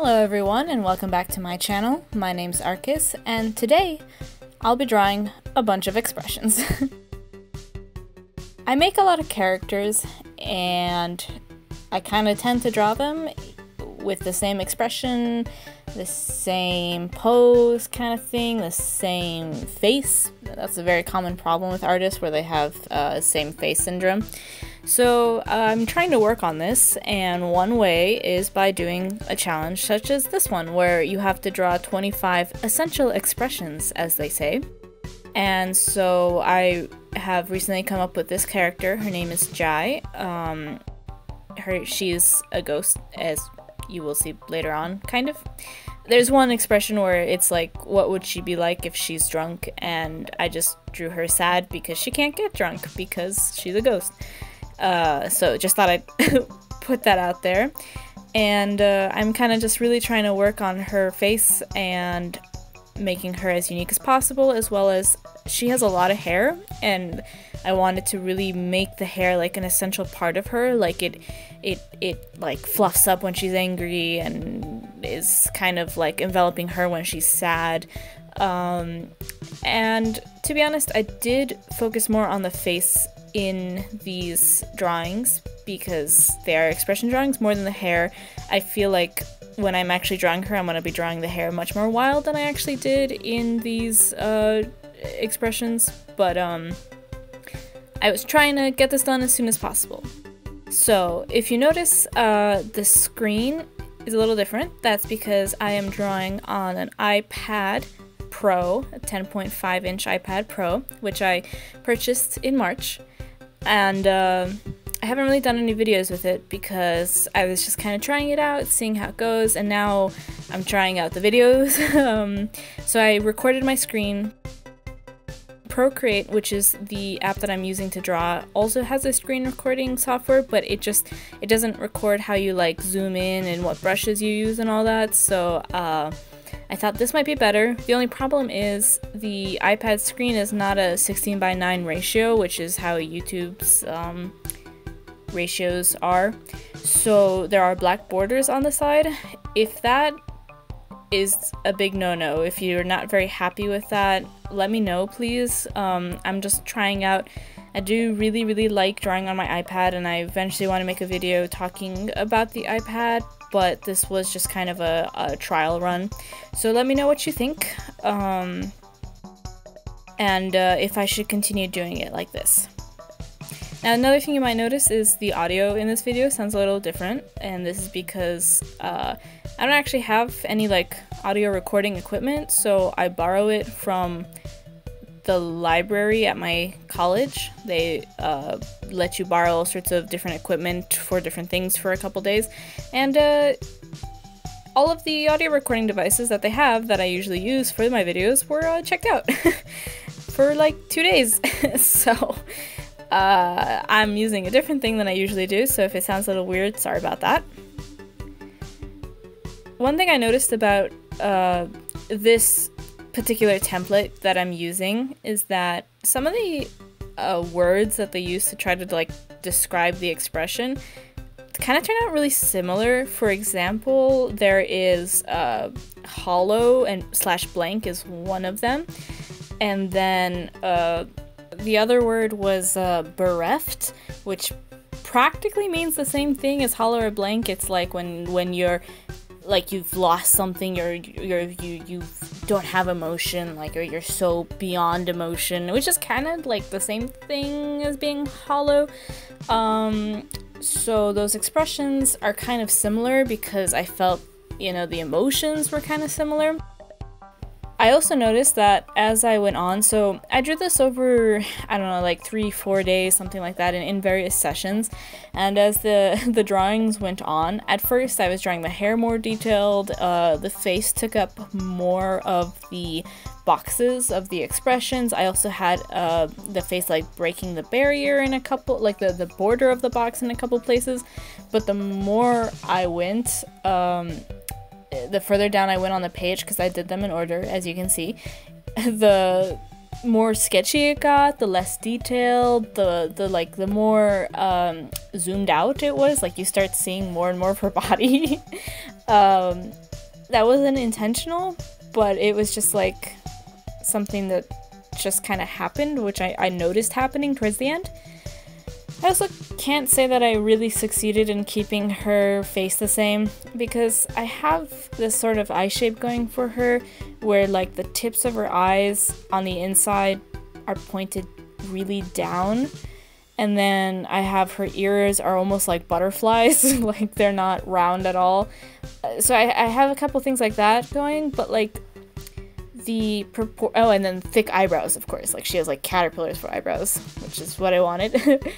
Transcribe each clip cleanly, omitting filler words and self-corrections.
Hello everyone and welcome back to my channel. My name's Arcus and today I'll be drawing a bunch of expressions. I make a lot of characters and I kind of tend to draw them with the same expression, the same pose kind of thing, the same face. That's a very common problem with artists where they have same face syndrome. So I'm trying to work on this, and one way is by doing a challenge such as this one, where you have to draw 25 essential expressions, as they say. And so I have recently come up with this character. Her name is Jai. She's a ghost, as you will see later on, kind of. There's one expression where it's like, what would she be like if she's drunk? And I just drew her sad because she can't get drunk because she's a ghost. So just thought I'd put that out there. And I'm kind of just really trying to work on her face and making her as unique as possible, as well as she has a lot of hair, and I wanted to really make the hair like an essential part of her. Like it like fluffs up when she's angry and is kind of like enveloping her when she's sad. And to be honest, I did focus more on the face in these drawings because they are expression drawings more than the hair. I feel like when I'm actually drawing her, I'm going to be drawing the hair much more wild than I actually did in these expressions, but I was trying to get this done as soon as possible. So if you notice, the screen is a little different. That's because I am drawing on an iPad Pro, a 10.5 inch iPad Pro, which I purchased in March. And I haven't really done any videos with it because I was just kind of trying it out, seeing how it goes, and now I'm trying out the videos. So I recorded my screen. Procreate, which is the app that I'm using to draw, also has a screen recording software, but it doesn't record how you like zoom in and what brushes you use and all that, so I thought this might be better. The only problem is the iPad screen is not a 16:9 ratio, which is how YouTube's ratios are. So there are black borders on the side. If that is a big no-no, if you're not very happy with that, let me know, please. I'm just trying out. I do really like drawing on my iPad, and I eventually want to make a video talking about the iPad, but this was just kind of a trial run. So let me know what you think, and if I should continue doing it like this. Now, another thing you might notice is the audio in this video sounds a little different, and this is because I don't actually have any like audio recording equipment, so I borrow it from the library at my college. They let you borrow all sorts of different equipment for different things for a couple days, and all of the audio recording devices that they have that I usually use for my videos were checked out for like 2 days. So I'm using a different thing than I usually do, so if it sounds a little weird, sorry about that. One thing I noticed about this particular template that I'm using is that some of the words that they use to try to like describe the expression kind of turn out really similar. For example, there is hollow and / blank is one of them, and then the other word was bereft, which practically means the same thing as hollow or blank. It's like when you're like you've lost something, you don't have emotion, like you're so beyond emotion, which is kind of like the same thing as being hollow. So those expressions are kind of similar because I felt, you know, the emotions were kind of similar. I also noticed that as I went on, so I drew this over, I don't know, like 3-4 days, something like that, in various sessions, and as the drawings went on, at first I was drawing the hair more detailed, the face took up more of the boxes of the expressions. I also had the face like breaking the barrier in a couple, like the border of the box in a couple places, but the more I went, the further down I went on the page, because I did them in order, as you can see, the more sketchy it got, the less detailed, the more zoomed out it was. Like, you start seeing more and more of her body. That wasn't intentional, but it was just like something that just kind of happened, which I noticed happening towards the end. I also can't say that I really succeeded in keeping her face the same, because I have this sort of eye shape going for her where like the tips of her eyes on the inside are pointed really down, and then I have her ears are almost like butterflies, like they're not round at all. So I have a couple things like that going, but like and then thick eyebrows, of course. Like, she has like caterpillars for eyebrows, which is what I wanted.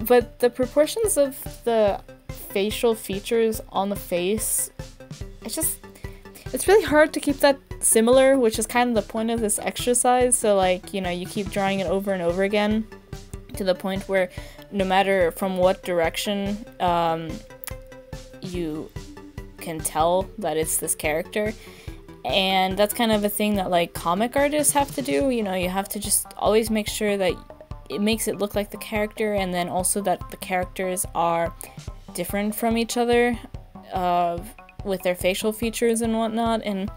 But the proportions of the facial features on the face, it's really hard to keep that similar, which is kind of the point of this exercise. So like, you know, you keep drawing it over and over again to the point where no matter from what direction you can tell that it's this character. And that's kind of a thing that like comic artists have to do. You know, you have to just always make sure that it makes it look like the character, and then also that the characters are different from each other with their facial features and whatnot. And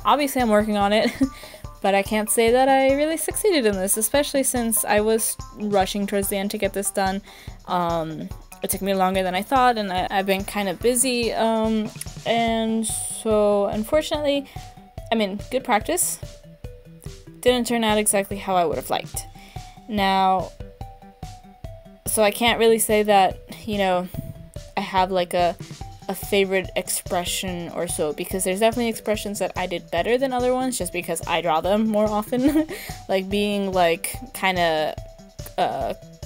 obviously I'm working on it, but I can't say that I really succeeded in this, especially since I was rushing towards the end to get this done. It took me longer than I thought, and I've been kind of busy, and so unfortunately, I mean, good practice, didn't turn out exactly how I would have liked. Now, so I can't really say that, you know, I have like a favorite expression or so, because there's definitely expressions that I did better than other ones just because I draw them more often. Like being like kind of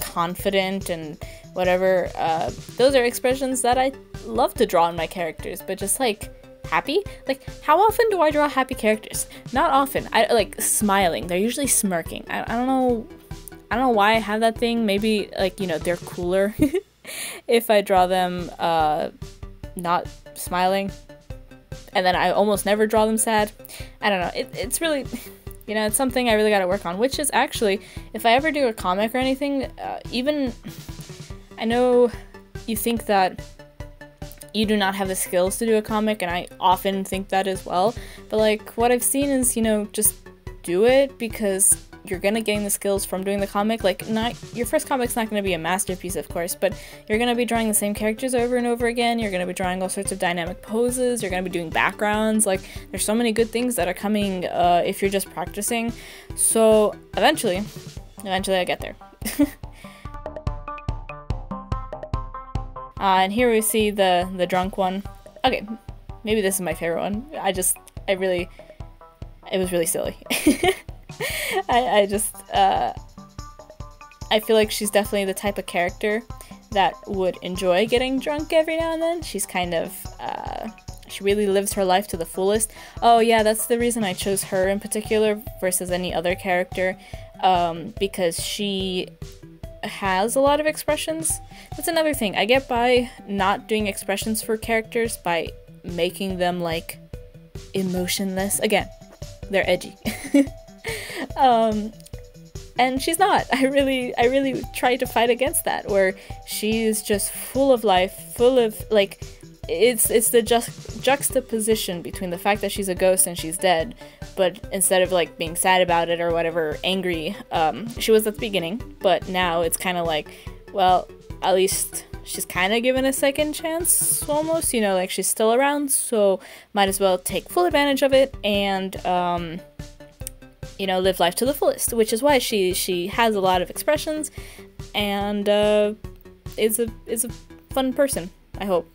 confident and whatever, those are expressions that I love to draw in my characters, but just like happy, like how often do I draw happy characters? Not often. I like smiling, they're usually smirking. I don't know why I have that thing. Maybe like, you know, they're cooler if I draw them not smiling, and then I almost never draw them sad. I don't know, it's really, you know, it's something I really gotta work on, which is actually, if I ever do a comic or anything, even, I know you think that you do not have the skills to do a comic, and I often think that as well, but like what I've seen is, you know, just do it, because you're gonna gain the skills from doing the comic. Like, not your first comic's not gonna be a masterpiece, of course, but you're gonna be drawing the same characters over and over again. You're gonna be drawing all sorts of dynamic poses. You're gonna be doing backgrounds. Like, there's so many good things that are coming if you're just practicing. So eventually I get there. And here we see the drunk one. Okay, maybe this is my favorite one. It was really silly. I feel like she's definitely the type of character that would enjoy getting drunk every now and then. She's kind of, she really lives her life to the fullest. Oh yeah, that's the reason I chose her in particular versus any other character, because she has a lot of expressions. That's another thing. I get by not doing expressions for characters by making them like emotionless. Again, they're edgy. And she's not. I really try to fight against that, where she's just full of life, full of like, it's the juxtaposition between the fact that she's a ghost and she's dead, but instead of like being sad about it or whatever, angry, she was at the beginning, but now it's kind of like, well, at least she's kind of given a second chance, almost, you know, like she's still around, so might as well take full advantage of it and you know, live life to the fullest, which is why she has a lot of expressions and is a fun person, I hope.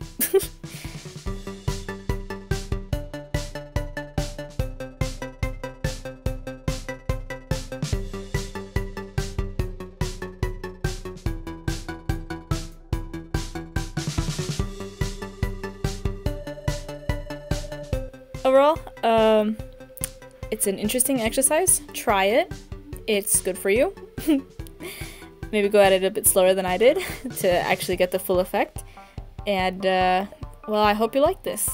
Overall, it's an interesting exercise. Try it. It's good for you. Maybe go at it a bit slower than I did to actually get the full effect. And, well, I hope you like this.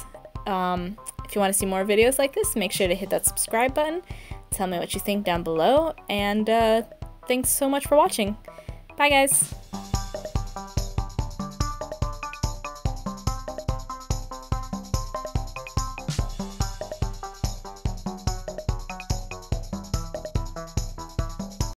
If you want to see more videos like this, make sure to hit that subscribe button. Tell me what you think down below, and thanks so much for watching. Bye guys!